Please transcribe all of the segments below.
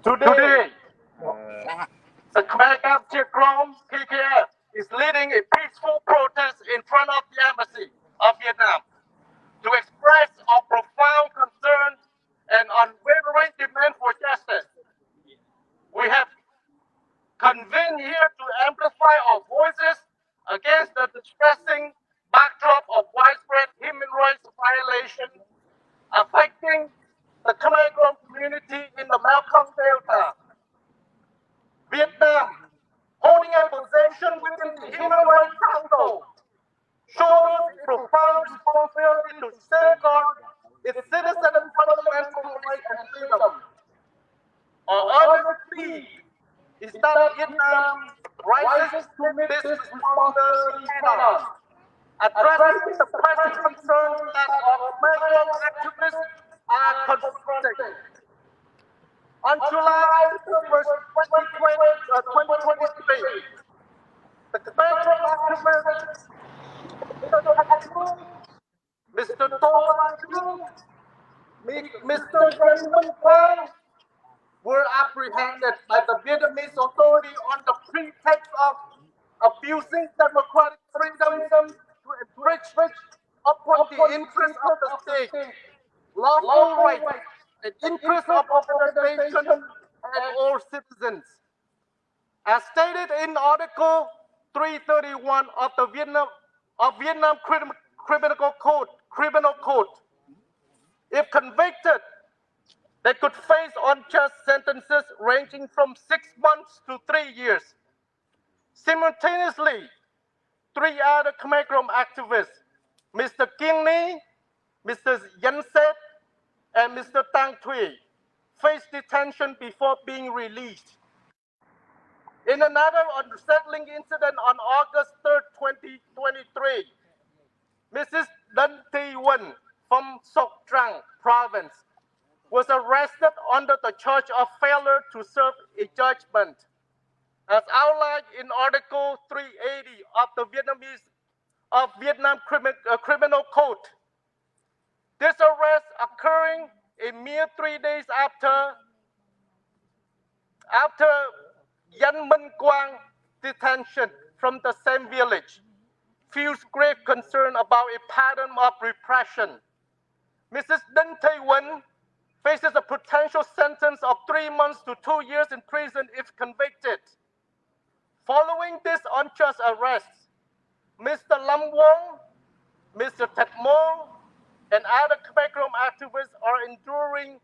Today, the Khmer Krom PKF is leading a peaceful protest in front of the embassy of Vietnam to express our profound concern and unwavering demand for justice. We have convened here to amplify our voices against the distressing backdrop of widespread human rights violations affecting the Khmer Krom community in the Mekong Delta. Vietnam, holding a position within the Human Rights Council, shows its profound responsibility to safeguard its citizens' fundamental rights and freedom. Our earnest plea is that Vietnam rises to meet this responsibility head-on, addressing the pressing concerns that our Khmer activists are confronting. On July 1st, 2023, the Khmer activist Mr. Toh Mr. Raymond Quang were apprehended by the Vietnamese authority on the pretext of abusing democratic freedom to enrich upon the interest of the state, lawful rights, and interest of organization and all citizens. As stated in Article 331 of the Vietnam Criminal Code, if convicted, they could face unjust sentences ranging from 6 months to 3 years. Simultaneously, 3 other Khmer Krom activists, Mr. King Ni, Mr. Yan Set, and Mr. Tang Thuy, faced detention before being released. In another unsettling incident on August 3rd, 2023, Mrs. Dun Thi Wen from Sok Trăng province was arrested under the charge of failure to serve a judgment, as outlined in Article 380 of the Vietnam Criminal Code. This arrest occurring a mere 3 days after Yan Minh Quang detention from the same village fuels grave concern about a pattern of repression. Mrs. Dinh Thi Wen faces a potential sentence of 3 months to 2 years in prison if convicted. Following this unjust arrest, Mr. Lam Wong, Mr. Tet Mo, and other Khmer Krom activists are enduring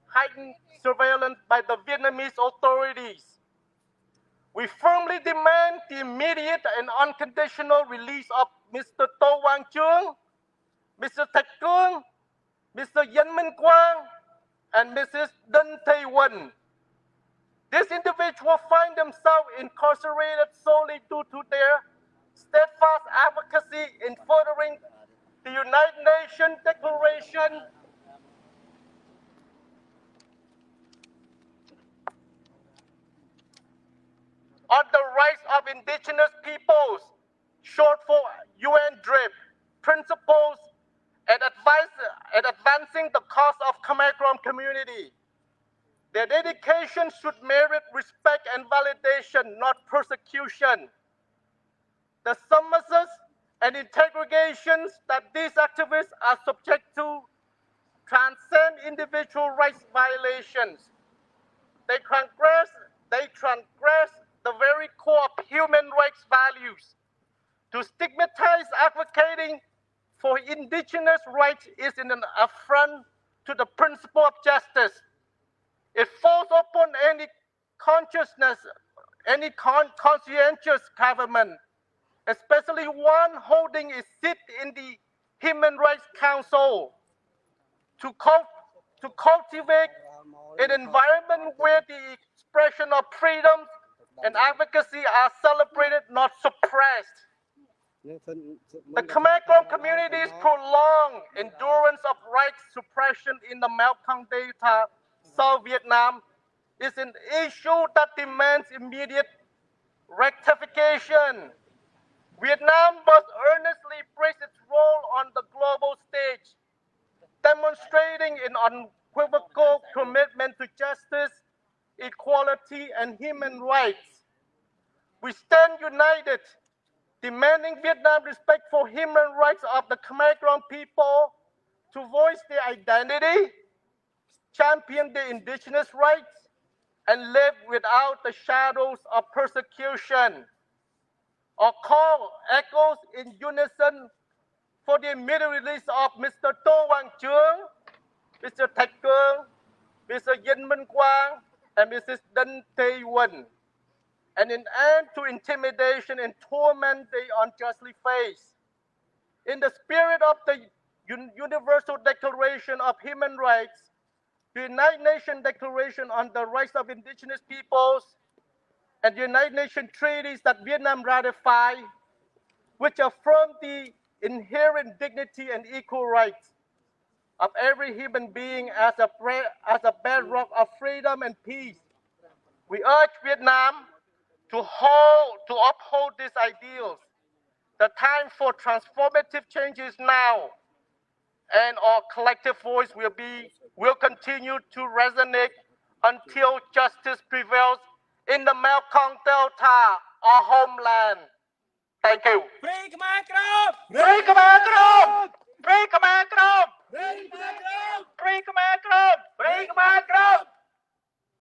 heightened surveillance by the Vietnamese authorities. We firmly demand the immediate and unconditional release of Mr. To Wang Chung, Mr. Thạch Cương, Mr. Yan Minh Quang, and Mrs. Dinh Thi Wen. These individuals find themselves incarcerated solely due to their steadfast advocacy in furthering the United Nations Declaration on the rights of indigenous peoples, short for UN-DRIP, principles and advancing the cause of Khmer Krom community. Their dedication should merit respect and validation, not persecution. The summations and interrogations that these activists are subject to transcend individual rights violations. They transgress the very core of human rights values. To stigmatize advocating for indigenous rights is an affront to the principle of justice. It falls upon any conscientious government, especially one holding a seat in the Human Rights Council, to cultivate an environment where the expression of freedom and advocacy are celebrated, not suppressed. The Khmer Krom community's prolonged endurance of rights suppression in the Mekong Delta, South Vietnam, is an issue that demands immediate rectification. Vietnam must earnestly embrace its role on the global stage, demonstrating an unequivocal commitment to justice, equality, and human rights. We stand united, demanding Vietnam respect for human rights of the Khmer Krom people, to voice their identity, champion their indigenous rights, and live without the shadows of persecution. Our call echoes in unison for the immediate release of Mr. To Wang Chung, Mr. Thạch Cương, Mr. Yin Minh Quang, and Mrs. Dinh Tây Nguyen, and an end to intimidation and torment they unjustly face. In the spirit of the Universal Declaration of Human Rights, the United Nations Declaration on the Rights of Indigenous Peoples, and the United Nations treaties that Vietnam ratified, which affirm the inherent dignity and equal rights of every human being as a bedrock of freedom and peace. We urge Vietnam to uphold these ideals. The time for transformative change is now, and our collective voice will continue to resonate until justice prevails in the Mekong Delta, our homeland. Thank you. Free Khmer Krom! Free Khmer